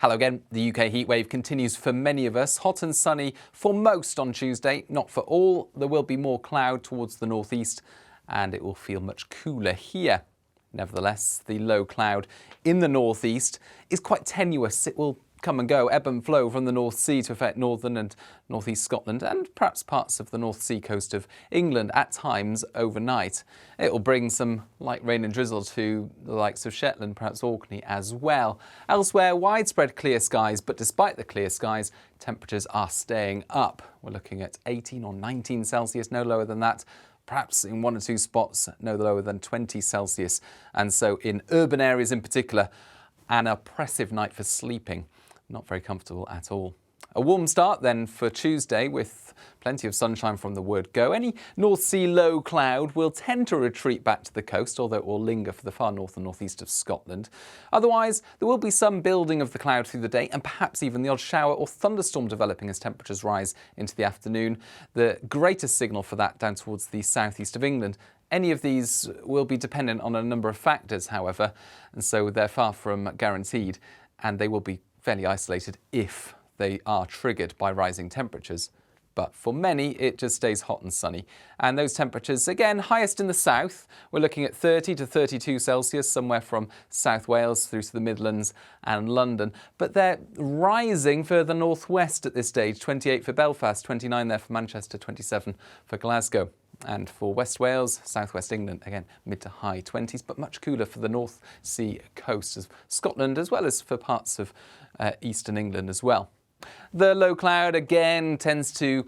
Hello again. The UK heatwave continues for many of us. Hot and sunny for most on Tuesday, not for all. There will be more cloud towards the northeast and it will feel much cooler here. Nevertheless, the low cloud in the northeast is quite tenuous. It will come and go, ebb and flow from the North Sea to affect northern and northeast Scotland and perhaps parts of the North Sea coast of England at times overnight. It will bring some light rain and drizzle to the likes of Shetland, perhaps Orkney as well. Elsewhere, widespread clear skies, but despite the clear skies, temperatures are staying up. We're looking at 18 or 19 Celsius, no lower than that. Perhaps in one or two spots, no lower than 20 Celsius. And so in urban areas in particular, an oppressive night for sleeping. Not very comfortable at all. A warm start then for Tuesday with plenty of sunshine from the word go. Any North Sea low cloud will tend to retreat back to the coast, although it will linger for the far north and northeast of Scotland. Otherwise, there will be some building of the cloud through the day and perhaps even the odd shower or thunderstorm developing as temperatures rise into the afternoon. The greatest signal for that down towards the southeast of England. Any of these will be dependent on a number of factors, however, and so they're far from guaranteed, and they will be fairly isolated if they are triggered by rising temperatures. But for many, it just stays hot and sunny. And those temperatures, again, highest in the south. We're looking at 30 to 32 Celsius, somewhere from South Wales through to the Midlands and London. But they're rising further northwest at this stage. 28 for Belfast, 29 there for Manchester, 27 for Glasgow. And for West Wales, southwest England, again, mid to high 20s, but much cooler for the North Sea coast of Scotland, as well as for parts of eastern England as well. The low cloud again tends to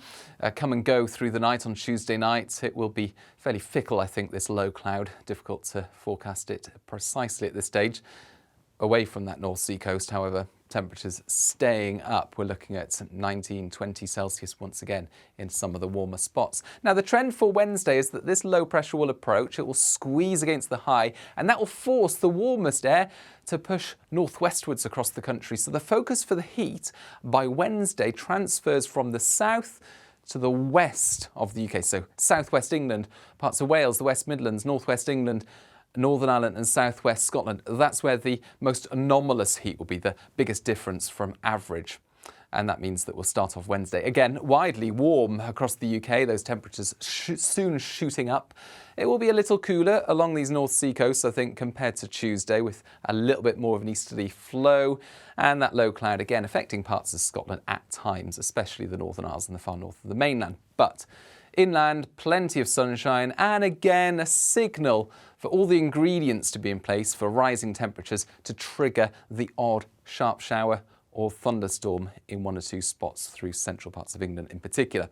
come and go through the night on Tuesday night. It will be fairly fickle, I think, this low cloud. Difficult to forecast it precisely at this stage. Away from that North Sea coast, however, temperatures staying up. We're looking at 19, 20 Celsius once again in some of the warmer spots. Now, the trend for Wednesday is that this low pressure will approach. It will squeeze against the high, and that will force the warmest air to push northwestwards across the country. So the focus for the heat by Wednesday transfers from the south to the west of the UK. So southwest England, parts of Wales, the West Midlands, northwest England, Northern Ireland and southwest Scotland. That's where the most anomalous heat will be, the biggest difference from average. And that means that we'll start off Wednesday. Again, widely warm across the UK, those temperatures soon shooting up. It will be a little cooler along these North Sea coasts, I think, compared to Tuesday, with a little bit more of an easterly flow. And that low cloud, again, affecting parts of Scotland at times, especially the Northern Isles and the far north of the mainland. But inland, plenty of sunshine, and again, a signal for all the ingredients to be in place for rising temperatures to trigger the odd sharp shower or thunderstorm in one or two spots through central parts of England in particular.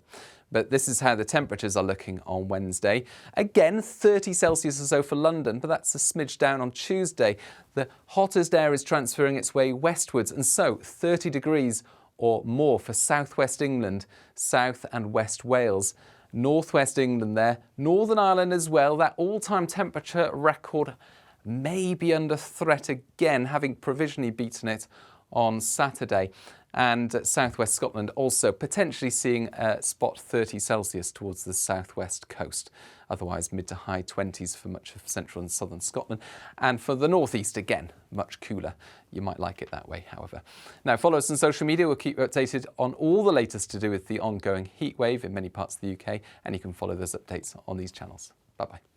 But this is how the temperatures are looking on Wednesday. Again, 30 Celsius or so for London, but that's a smidge down on Tuesday. The hottest air is transferring its way westwards, and so 30 degrees or more for southwest England, south and west Wales. Northwest England there, Northern Ireland as well. That all-time temperature record may be under threat again, having provisionally beaten it on Saturday. And southwest Scotland also potentially seeing a spot 30 Celsius towards the southwest coast. Otherwise, mid to high 20s for much of central and southern Scotland. And for the northeast, again, much cooler. You might like it that way, however. Now, follow us on social media. We'll keep you updated on all the latest to do with the ongoing heat wave in many parts of the UK. And you can follow those updates on these channels. Bye-bye.